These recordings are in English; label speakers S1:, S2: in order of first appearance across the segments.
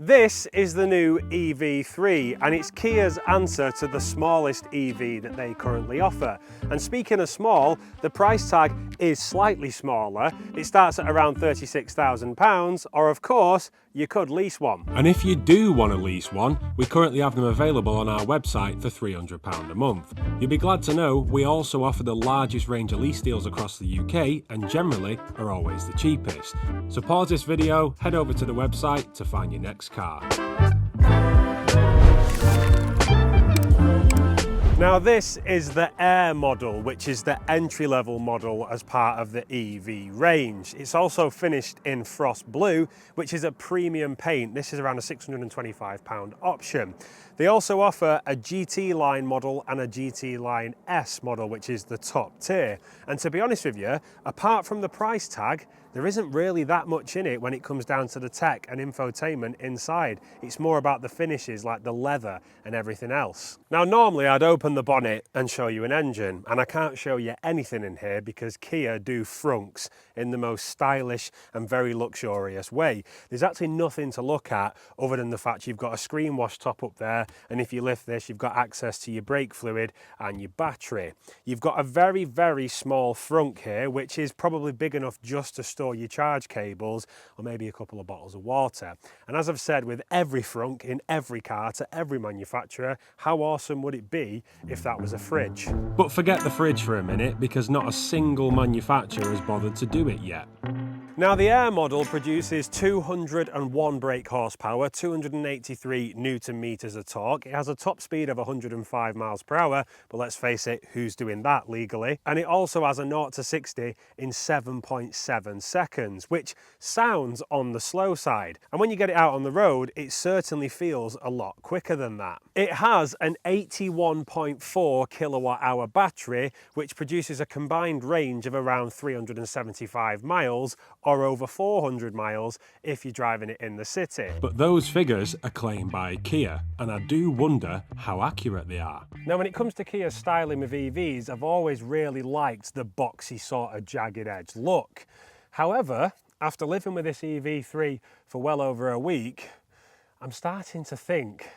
S1: This is the new EV3 and it's Kia's answer to the smallest EV that they currently offer. And speaking of small, the price tag is slightly smaller. It starts at around £36,000, or of course, you could lease one.
S2: And if you do want to lease one, we currently have them available on our website for £300 a month. You'll be glad to know we also offer the largest range of lease deals across the UK and generally are always the cheapest. So pause this video, head over to the website to find your next car.
S1: Now this is the Air model, which is the entry-level model as part of the EV range. It's also finished in frost blue, which is a premium paint. This is around a £625 option. They also offer a GT line model and a GT line S model, which is the top tier. And to be honest with you, apart from the price tag, there isn't really that much in it when it comes down to the tech and infotainment inside. It's more about the finishes like the leather and everything else. Now normally I'd open the bonnet and show you an engine, and I can't show you anything in here because Kia do frunks in the most stylish and very luxurious way. There's actually nothing to look at other than the fact you've got a screen wash top up there, and if you lift this you've got access to your brake fluid and your battery. You've got a very, very small frunk here, which is probably big enough just to store your charge cables or maybe a couple of bottles of water. And as I've said with every frunk in every car to every manufacturer, how awesome would it be if that was a fridge?
S2: But forget the fridge for a minute, because not a single manufacturer has bothered to do it yet.
S1: Now the Air model produces 201 brake horsepower, 283 Newton meters of torque. It has a top speed of 105 miles per hour, but let's face it, who's doing that legally? And it also has a 0 to 60 in 7.7 seconds, which sounds on the slow side. And when you get it out on the road, it certainly feels a lot quicker than that. It has an 81.4 kilowatt hour battery, which produces a combined range of around 375 miles, or over 400 miles if you're driving it in the city.
S2: But those figures are claimed by Kia, and I do wonder how accurate they are.
S1: Now when it comes to Kia's styling with EVs, I've always really liked the boxy sort of jagged edge look. However, after living with this EV3 for well over a week, I'm starting to think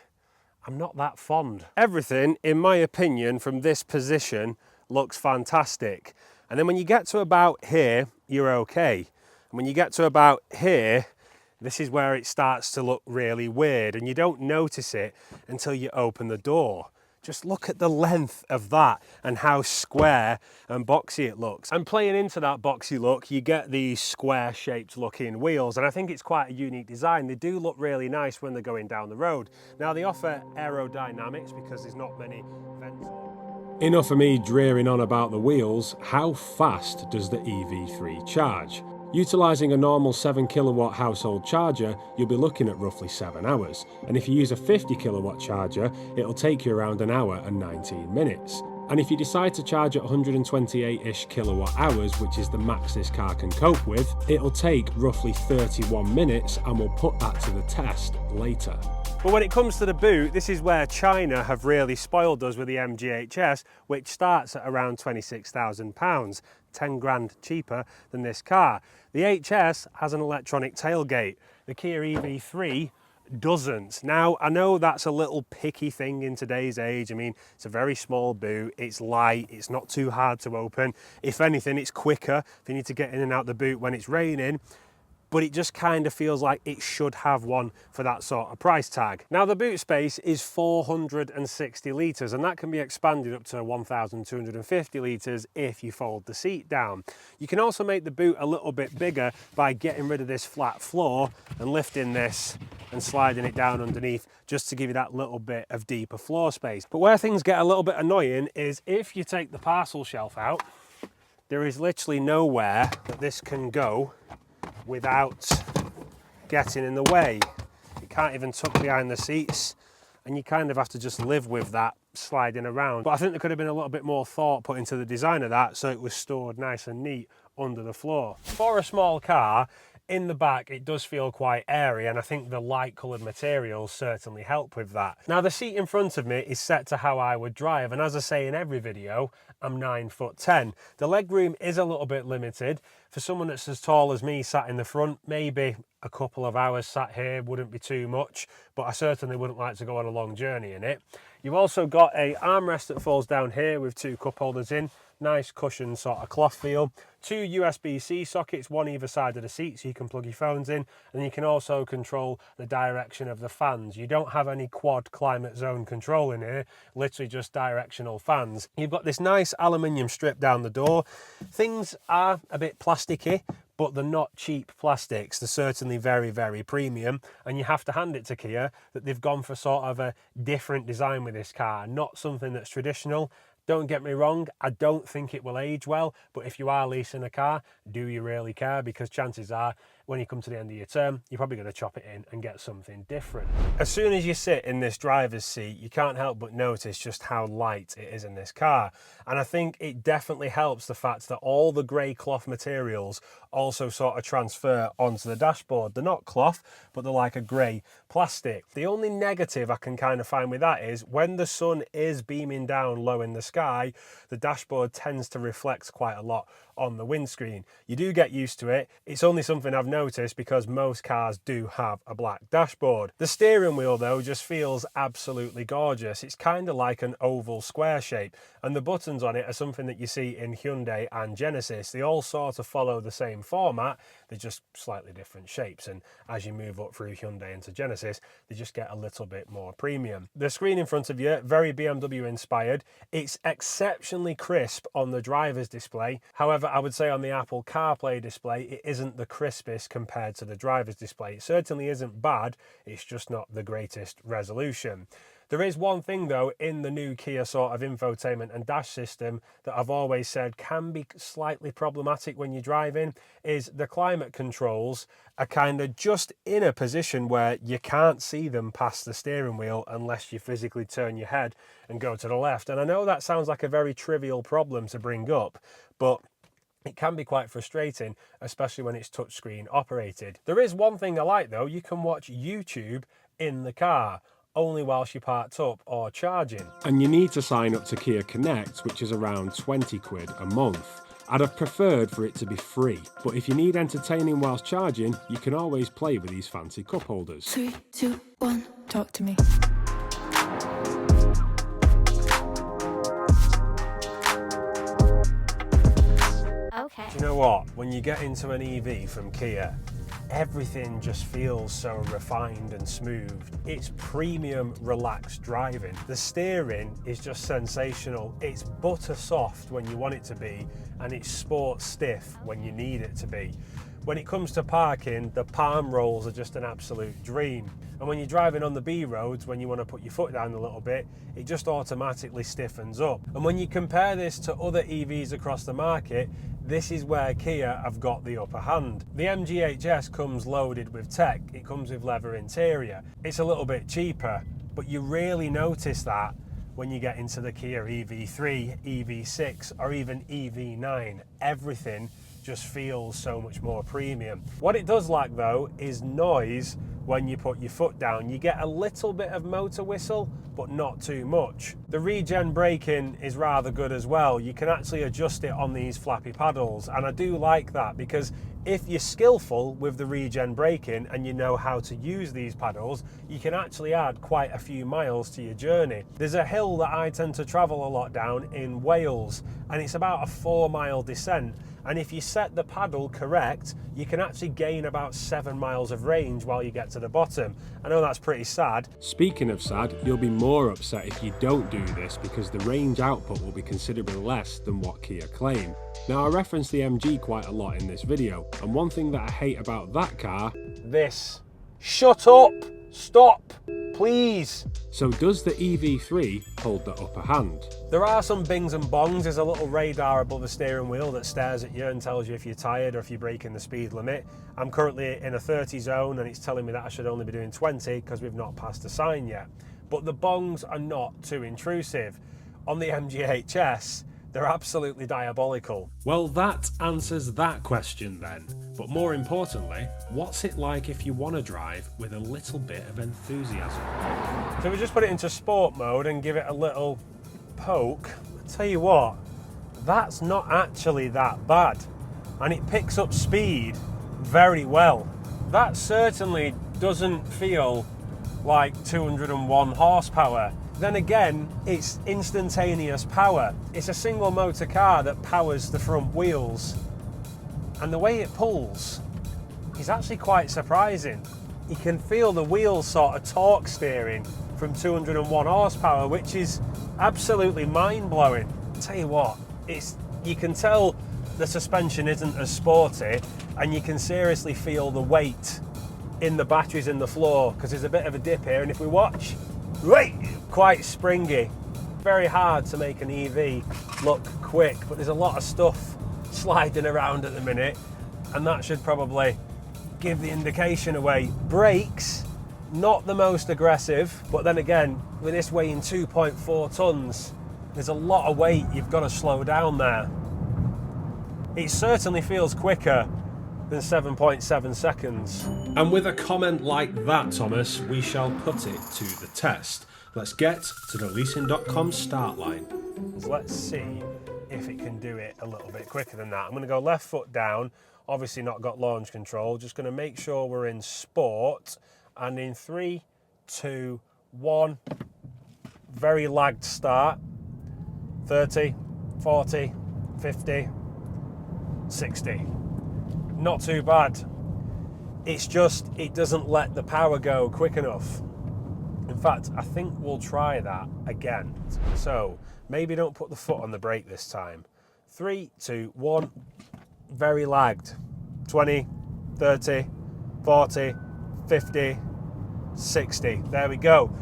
S1: I'm not that fond. Everything, in my opinion, from this position looks fantastic. And then when you get to about here, you're okay. And when you get to about here, this is where it starts to look really weird, and you don't notice it until you open the door. Just look at the length of that and how square and boxy it looks. And playing into that boxy look, you get these square shaped looking wheels, and I think it's quite a unique design. They do look really nice when they're going down the road. Now they offer aerodynamics because there's not many vents.
S2: Enough of me drearing on about the wheels. How fast does the EV3 charge? Utilising a normal 7 kilowatt household charger, you'll be looking at roughly 7 hours. And if you use a 50 kilowatt charger, it'll take you around an hour and 19 minutes. And if you decide to charge at 128-ish kilowatt hours, which is the max this car can cope with, it'll take roughly 31 minutes, and we'll put that to the test later.
S1: But when it comes to the boot, this is where China have really spoiled us with the MG HS, which starts at around £26,000, 10 grand cheaper than this car. The HS has an electronic tailgate. The Kia EV3 doesn't. Now, I know that's a little picky thing in today's age. I mean, it's a very small boot, it's light, it's not too hard to open. If anything, it's quicker if you need to get in and out the boot when it's raining. But it just kind of feels like it should have one for that sort of price tag. Now the boot space is 460 litres, and that can be expanded up to 1,250 litres if you fold the seat down. You can also make the boot a little bit bigger by getting rid of this flat floor and lifting this and sliding it down underneath, just to give you that little bit of deeper floor space. But where things get a little bit annoying is if you take the parcel shelf out, there is literally nowhere that this can go without getting in the way. You can't even tuck behind the seats, and you kind of have to just live with that sliding around. But I think there could have been a little bit more thought put into the design of that, so it was stored nice and neat under the floor. For a small car, in the back it does feel quite airy, and I think the light coloured materials certainly help with that. Now the seat in front of me is set to how I would drive, and as I say in every video, I'm 9'10". The legroom is a little bit limited. For someone that's as tall as me sat in the front, maybe a couple of hours sat here wouldn't be too much, but I certainly wouldn't like to go on a long journey in it. You've also got a armrest that falls down here with two cup holders in, nice cushion sort of cloth feel, two USB-C sockets, one either side of the seat so you can plug your phones in, and you can also control the direction of the fans. You don't have any quad climate zone control in here, literally just directional fans. You've got this nice aluminium strip down the door. Things are a bit plasticky, but they're not cheap plastics. They're certainly very, very premium, and you have to hand it to Kia that they've gone for sort of a different design with this car, not something that's traditional. Don't get me wrong, I don't think it will age well, but if you are leasing a car, do you really care? Because chances are, when you come to the end of your term, you're probably going to chop it in and get something different. As soon as you sit in this driver's seat, you can't help but notice just how light it is in this car. And I think it definitely helps the fact that all the grey cloth materials also sort of transfer onto the dashboard. They're not cloth, but they're like a grey plastic. The only negative I can kind of find with that is when the sun is beaming down low in the sky, the dashboard tends to reflect quite a lot on the windscreen. You do get used to it. It's only something I've noticed because most cars do have a black dashboard. The steering wheel though just feels absolutely gorgeous. It's kind of like an oval square shape, and the buttons on it are something that you see in Hyundai and Genesis. They all sort of follow the same format, they're just slightly different shapes, and as you move up through Hyundai into Genesis, they just get a little bit more premium. The screen in front of you, very BMW inspired. It's exceptionally crisp on the driver's display. However, I would say on the Apple CarPlay display, it isn't the crispest compared to the driver's display. It certainly isn't bad, it's just not the greatest resolution. There is one thing though in the new Kia sort of infotainment and dash system that I've always said can be slightly problematic when you're driving, is the climate controls are kind of just in a position where you can't see them past the steering wheel unless you physically turn your head and go to the left. And I know that sounds like a very trivial problem to bring up, but it can be quite frustrating, especially when it's touchscreen operated. There is one thing I like though, you can watch YouTube in the car, only whilst you're parked up or charging.
S2: And you need to sign up to Kia Connect, which is around 20 quid a month. I'd have preferred for it to be free, but if you need entertaining whilst charging, you can always play with these fancy cup holders.
S3: 3, 2, 1, talk to me.
S1: Okay. Do you know what? When you get into an EV from Kia, everything just feels so refined and smooth. It's premium, relaxed driving. The steering is just sensational. It's butter soft when you want it to be, and it's sport stiff when you need it to be. When it comes to parking, the palm rolls are just an absolute dream. And when you're driving on the B roads, when you want to put your foot down a little bit, it just automatically stiffens up. And when you compare this to other EVs across the market, this is where Kia have got the upper hand. The MG HS comes loaded with tech. It comes with leather interior. It's a little bit cheaper, but you really notice that when you get into the Kia EV3, EV6, or even EV9. Everything just feels so much more premium. What it does lack though is noise. When you put your foot down, you get a little bit of motor whistle, but not too much. The regen braking is rather good as well. You can actually adjust it on these flappy paddles, and I do like that because if you're skillful with the regen braking and you know how to use these paddles, you can actually add quite a few miles to your journey. There's a hill that I tend to travel a lot down in Wales, and it's about a 4-mile descent. And if you set the paddle correct, you can actually gain about 7 miles of range while you get to the bottom. I know that's pretty sad.
S2: Speaking of sad, you'll be more upset if you don't do this because the range output will be considerably less than what Kia claim. Now I reference the MG quite a lot in this video, and one thing that I hate about that car...
S1: This. Shut up! Stop! Please!
S2: So does the EV3 hold the upper hand?
S1: There are some bings and bongs. There's a little radar above the steering wheel that stares at you and tells you if you're tired or if you're breaking the speed limit. I'm currently in a 30 zone and it's telling me that I should only be doing 20 because we've not passed a sign yet. But the bongs are not too intrusive. On the MG HS, they're absolutely diabolical.
S2: Well, that answers that question then. But more importantly, what's it like if you want to drive with a little bit of enthusiasm?
S1: So we just put it into sport mode and give it a little poke. I'll tell you what, that's not actually that bad. and it picks up speed very well. That certainly doesn't feel like 201 horsepower. Then again, it's instantaneous power. It's a single motor car that powers the front wheels, and the way it pulls is actually quite surprising. You can feel the wheels sort of torque steering from 201 horsepower, which is absolutely mind-blowing. Tell you what, you can tell the suspension isn't as sporty, and you can seriously feel the weight in the batteries in the floor, because there's a bit of a dip here, and if we watch, quite springy. Very hard to make an EV look quick, but there's a lot of stuff sliding around at the minute, and that should probably give the indication away. Brakes, not the most aggressive, but then again, with this weighing 2.4 tons, there's a lot of weight you've got to slow down there. It certainly feels quicker than 7.7 seconds.
S2: And with a comment like that, Thomas, we shall put it to the test. Let's get to the Leasing.com start line.
S1: Let's see if it can do it a little bit quicker than that. I'm going to go left foot down, obviously not got launch control, just going to make sure we're in sport, and in 3, 2, 1, very lagged start. 30, 40, 50, 60. Not too bad. It's just, it doesn't let the power go quick enough. In fact, I think we'll try that again. So maybe don't put the foot on the brake this time. 3, 2, 1, very lagged. 20, 30, 40, 50, 60. There we go.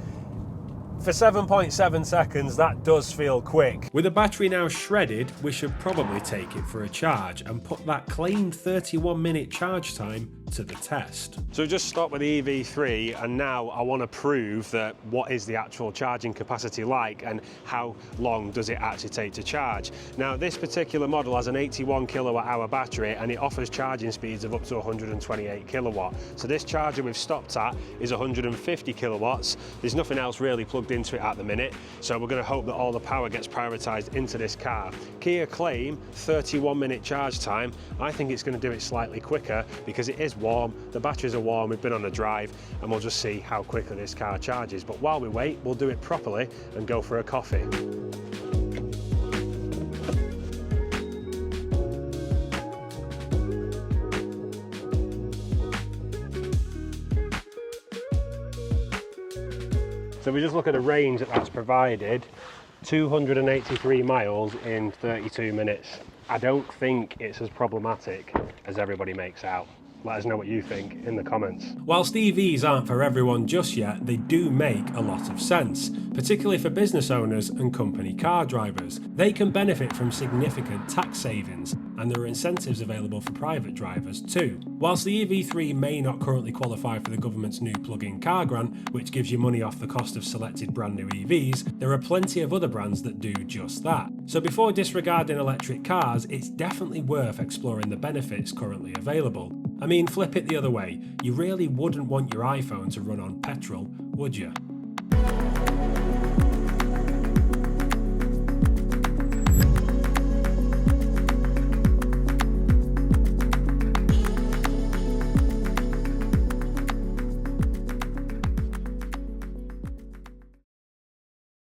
S1: For 7.7 seconds, that does feel quick.
S2: With the battery now shredded, we should probably take it for a charge and put that claimed 31-minute charge time to the test.
S1: So we've just stopped with the EV3, and now I want to prove that what is the actual charging capacity like and how long does it actually take to charge. Now this particular model has an 81 kilowatt hour battery, and it offers charging speeds of up to 128 kilowatt. So this charger we've stopped at is 150 kilowatts. There's nothing else really plugged into it at the minute, so we're going to hope that all the power gets prioritized into this car. Kia claim 31-minute charge time. I think it's going to do it slightly quicker because it is warm, the batteries are warm, we've been on a drive, and we'll just see how quickly this car charges. But while we wait, we'll do it properly and go for a coffee. So we just look at the range that's provided, 283 miles in 32 minutes. I don't think it's as problematic as everybody makes out. Let us know what you think in the comments.
S2: Whilst EVs aren't for everyone just yet, they do make a lot of sense, particularly for business owners and company car drivers. They can benefit from significant tax savings, and there are incentives available for private drivers too. Whilst the EV3 may not currently qualify for the government's new plug-in car grant, which gives you money off the cost of selected brand new EVs, there are plenty of other brands that do just that. So before disregarding electric cars, it's definitely worth exploring the benefits currently available. I mean, flip it the other way, you really wouldn't want your iPhone to run on petrol, would you?